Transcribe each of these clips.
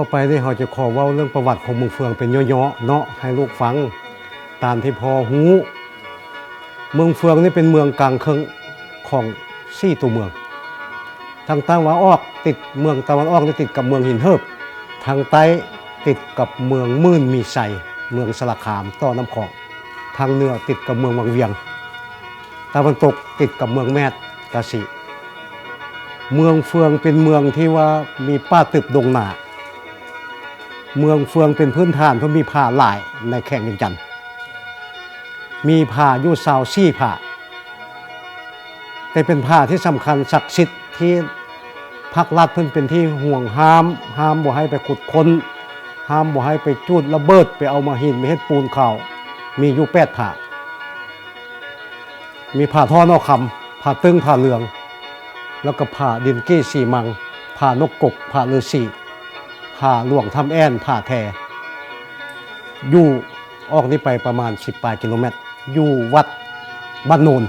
อไปนี่เขาจะขอเว้าเรื่องประวัติของเมืองเฟืองเป็นย่อๆเนาะให้ลูกฟังตามที่พอฮู้เมืองเฟืองนี่เป็นเมืองกลางเคิงของ4ตัวเมืองทางตะวันออกติดเมืองตะวันออกนี่ติดกับเมืองหินเหิบทางใต้ติดกับเมืองมื่นมีไสเมืองสระขามต่อน้ำของทางเหนือติดกับเมืองวังเวียงตะวันตกติดกับเมืองแมดกาสีเมืองเฟืองเป็นเมืองที่ว่ามีป่าตึบดงหนาเมืองเฟืองเป็นพื้นฐานเพราะมีผาหลายในแข่งจันทร์มีผาอยู่ซาวซี่ผาแต่เป็นผาที่สำคัญศักดิ์สิทธิ์ที่ภาครัฐเพิ่นเป็นที่ห่วงห้ามบ่ให้ไปขุดค้นห้ามบ่ให้ไปจูดระเบิดไปเอามาหินมาเฮ็ดปูนเขามีอยู่8ผามีผาท่อนอกคำผาตึงผาเหลืองแล้วก็ผาดินกี้สีมังผานกกบผาฤาษีผาหลวงทำแอ่นผาแทอยู่ออกนี้ไปประมาณ10 กิโลเมตรอยู่วัดบ้านโนน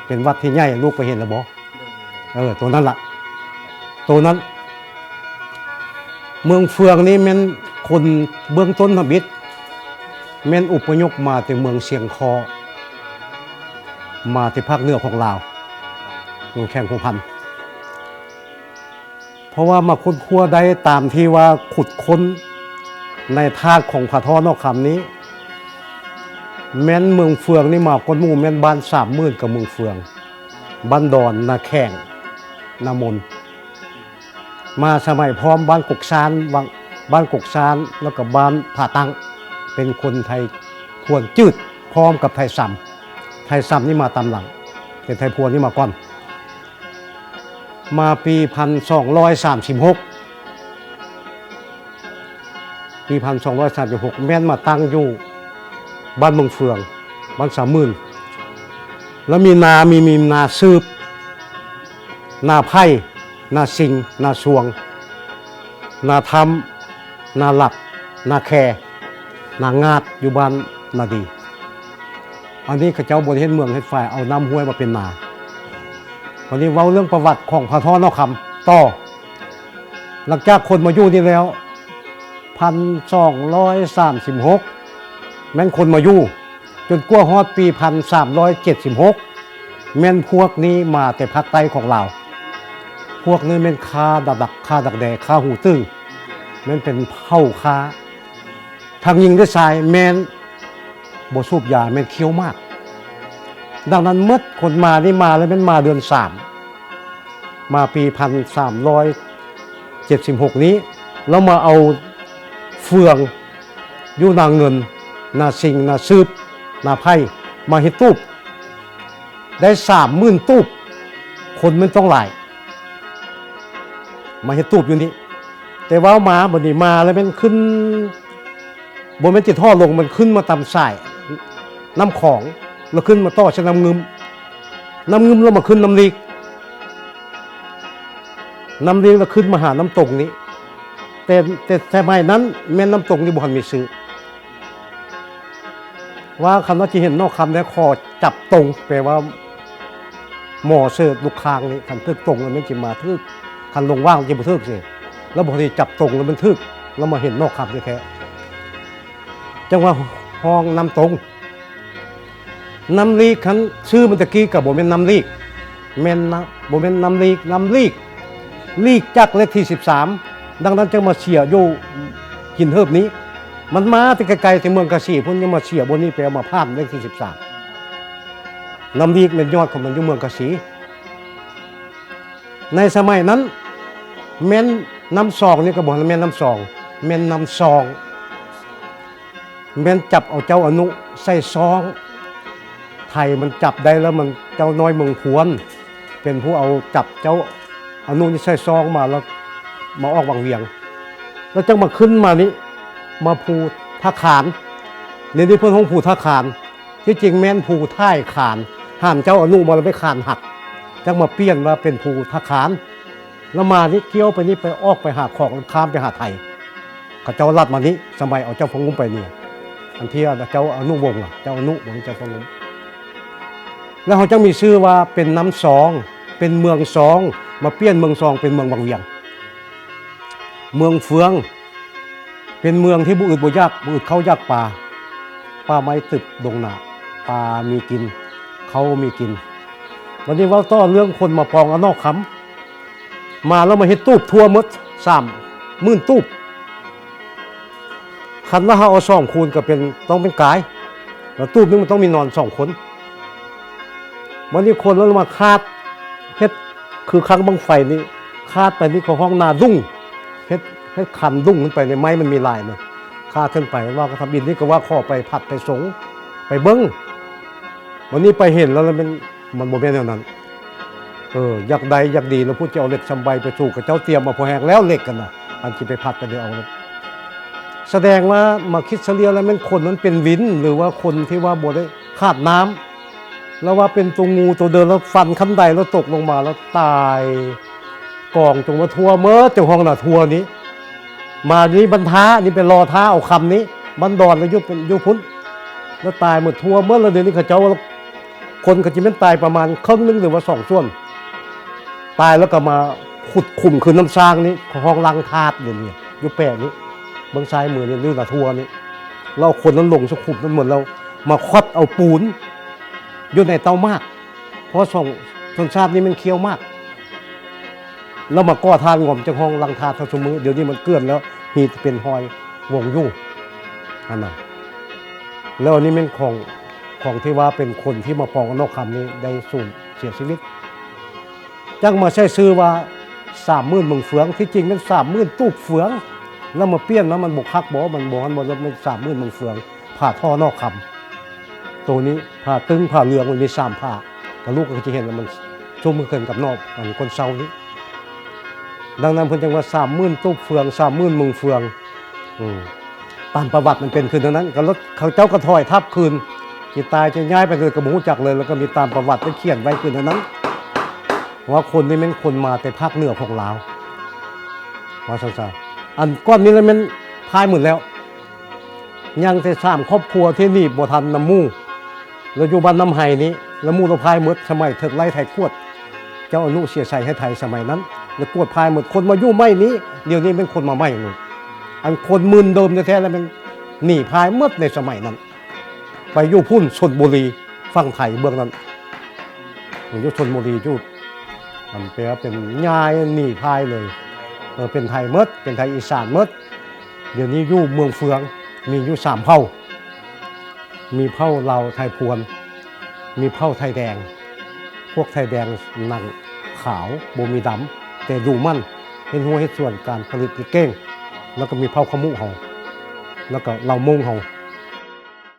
เป็นวัดที่ใหญ่ลูกไปเห็นแล้วบ่ตัวนั้นล่ะตัวนั้นเมืองเฟืองนี้แม่นคนเบื้องต้นทบิดแม่นอุปยกมาจากเมืองเชียงคอมาที่ภาคเหนือของลาวเมืองแข่งพงพันธุ์เพราะว่ามาค้นคว้าได้ตามที่ว่าขุดค้นในธาตุของผาท่อนอกคำนี้แม่นเมืองเฟืองนี่มาคนหมู่แม่นบ้าน30,000กับเมืองเฟืองบ้านดอนนาแข่งนามนมาสมัยพร้อมบ้านกกซานบ้านกกซานแล้วก็บ้านผาตังเป็นคนไทยพวนจืดพร้อมกับไทยซ้ำนี่มาตามหลังแต่ไทยพวนนี่มาก่อนมาปี1236ปี1236แม่นมาตั้งอยู่บ้านเมืองเฟืองบ้าน30,000แล้วมีนาซืบนาไผ่นาสิงนาสวงนาทำนาหลับนาแคนางาดอยู่บ้านนาดีอันนี้ข้าเจ้าบนเฮ็ดเมืองเฮ็ดฝ่ายเอาน้ำห้วยมาเป็นนาวันนี้เว้าเรื่องประวัติของผาท่อนอกคำต่อหลังจากคนมาอยู่นี่แล้ว1236แม่นคนมาอยู่จนกว่าฮอดปี1376แม่นพวกนี้มาแต่ภาคใต้ของลาวพวกนี้แม่นคาดักคาดักแดคาหูตึ้งแม่นเป็นเผ่าคาทางยิงด้วยทรายแม่นบ่สูบยาแม่นเคี้ยวมากดังนั้นเมื่อคนมานี่มาแล้วแม่นมาเดือน3มาปี1376นี้แล้วมาเอาเฟืองอยู่นาเงินนาสิงนาซืบนาไผ่มาเฮ็ดตูบได้30,000ตูบคนมันต้องหลายมาเฮ็ดตูบอยู่นี่แต่ว่ามาบัดนี้มาแล้วมันขึ้นบ่แม่นจิตท่อลงมันขึ้นมาตามสายน้ำของแล้วขึ้นมาต่อชะน้ำงึมแล้วมาขึ้นน้ำลีกแล้วขึ้นมาหาน้ำตกนี้แต่สมัยนั้นแม่น้ำตกนี่บ่ทันมีซื้อว่าคำว่าจะเห็นนอกคำแล้วคอจับตรงแปลว่าหมอเสิร์ฟลูกคางนี่คันทึกตรงแล้วมันจะมาทึกคันลงว่างจะมาทึกสิแล้วพอดีจับตรงแล้วมันทึกแล้วมาเห็นนอกคำแท้จังว่าห้องน้ำตรงน้ำลีกคันชื่อมันตะกี้กับบ่แม่นน้ำลีกแม่นนะบ่แม่นน้ำลีกจากเลขที่13ดังนั้นจึงมาเฉียอยู่หินเฮิบนี้มันมาแต่ไกลๆจากเมืองกะสีพุ่นยังมาเฉียบนนี้ไปเอามาพาดเลขที่13น้ำลีกเป็นยอดของมันอยู่เมืองกะสีในสมัยนั้นแม่นน้ำซองนี่ก็บอกแม่นน้ำซองแม่นน้ำซองแม่นจับเอาเจ้าอนุใส่ซองไทยมันจับได้แล้วมันเจ้าน้อยเมืองพวนเป็นผู้เอาจับเจ้าอนุนี่ใส่ซองมาแล้วมาออกวังเวียงแล้วจังมาขึ้นมานี้มาภูท่าขานในที่เพื่อนของภูท่าขานที่จริงแม่นภูท่ายขานห้ามเจ้าอนุมาแล้วไปขานหักจังมาเปลี่ยนว่าเป็นภูท่าขานแล้วมานี่เกี้ยวไปนี่ไปออกไปหาของข้ามไปหาไทยเขาเจ้าลัดมานี้สมัยเอาเจ้าพงงุ้มไปเนี่ยอันที่เจ้าอนุวงศ์เจ้าอนุวงศ์เจ้าพงงุ้มแล้วเขาจังมีชื่อว่าเป็นน้ำซองเป็นเมืองซองมาเปลี่ยนเมืองซองเป็นเมืองวังเวียงเมืองเฟือง เป็นเมืองที่บุอึดบ่ยากบุอึดเขายากป่าป่าไม้ตึกดงหนาป่ามีกินเขามีกินวันนี้เว่าต้อเรื่องคนมาปองอนอกคำมาแล้วมาเฮ็ดตูบทั่วหมด30,000ตูบคันว่าเฮาเอา2คูณก็เป็นต้องเป็นกายแล้วตูบนึงมันต้องมีนอน2คนวันนี้คนแล้วมาคาดเฮ็ดคือครั้งบังไฟนี่คาดไปนี่ของห้องนาดุ้งเฮ็ดคันดุ้งขึ้นไปในไม้มันมีลายเลยคาดขึ้นไปว่าก็ทำบินนี่ก็ว่าข้อไปผัดไปสงไปเบิ้งวันนี้ไปเห็นแล้วมันโมเมนต์แนวนั้นอยากใดอยากดีแล้วพูดจะเอาเหล็กชำใบไปสู่กับเจ้าเตรียมมาพอแหกแล้วเหล็กกันนะอันที่ไปผัดไปเดี๋ยวเอาแสดงว่ามาคิดเฉลียวแล้วมันคนนั้นเป็นวินหรือว่าคนที่ว่าบวได้ขาดน้ำแล้วว่าเป็นตัวงูตัวเดินแล้วฟันขั้นใดแล้วตกลงมาแล้วตายกองจงมาทัวเมื่อเจ้าห้องน่ะทัวนี้มานี้บรรท้านี่เป็นรอท้าเอาคำนี้บันดอนแล้วยุพุ้นแล้วตายหมดทัวเมื่อแล้วเดี๋ยวนี้เขาเจ้าคนก็จะเป็นตายประมาณครึ่งนึงหรือว่า2 ส่วนตายแล้วก็มาขุดขุ่มคืนน้ำซางนี้ห้องลังทาดอย่างนี้อยู่แปะนี้เบื้องซ้ายมือนี่เรื่องน่ะทัวนี้เราคนนั้นลงสุขุมนั้นเหมือนเรามาควัดเอาปูนอยู่ในเตามากเพราะชนชาตินี้มันเคี้ยวมากแล้วมาก่อทานงอมจากห้องลังทาทั้งสมือเดี๋ยวนี้มันเกลื่อนแล้วมีเป็นหอยวงยุ่งอันนั้นแล้วอันนี้เป็นของที่ว่าเป็นคนที่มาปองนอกคำนี้ได้สูญเสียชีวิตจังมาใช้ซื้อว่า30,000เมืองเฟืองที่จริงมัน30,000ตูบเฟืองแล้วมาเปี้ยนแล้วมันบกคักบอกมันบอกมันเป็น30,000เมืองเฟืองผ่าท่อนอกคำตัวนี้ผ่าตึงผ่าเรืองมันมี3 ผ่ากับลูกก็จะเห็นว่ามันชุ่มเกินกับนอกอันคนเศร้านี้ดังนั้นเพิ่นจึงว่า30,000ตูบเฟือง30,000เมืองเฟืองตามประวัติมันเป็นคืนนั้นก็รถเขาเจ้ากระถอยทับคืนจิตตายจะย้ายไปเลยกระหมูจักเลยแล้วก็มีตามประวัติที่เขียนไว้คืนนั้นว่าคนนี้เป็นคนมาแต่ภาคเหนือของลาวว่าซะอันก้อนนี้แล้วมันพายหมดแล้วยังแต่3 ครอบครัวที่นี่บ่ทันน้ำมูแล้วอยู่บ้านน้ำไห้นี้แล้วมูเราพายหมดสมัยเถิดไล่ไทยขวดเจ้าอนุเสียชัยให้ไทยสมัยนั้นแล้วกวดพายหมดคนมาอยู่ไม่นี้เดี๋ยวนี้เป็นคนมาไม่หมดอันคนมึนเดิมแท้ๆแล้วมันหนีพายหมดในสมัยนั้นไปอยู่พุ่นชลบุรีฝั่งไทยเบื้องนั้นอยู่ชลบุรีอยู่มันแปลว่าเป็นยายหนีพายเลยเป็นไทยหมดเป็นไทยอีสานหมดเดี๋ยวนี้อยู่เมืองเฟืองมีอยู่3 เผ่ามีเผ่าลาวไทยพวนมีเผ่าไทยแดงพวกไทยแดงหนังขาวโบมีดำแต่อยู่มั่นเป็นหัวเหตุส่วนการผลิตเก้งแล้วก็มีเผ่าขมุเฮาแล้วก็เหล่ามงเฮา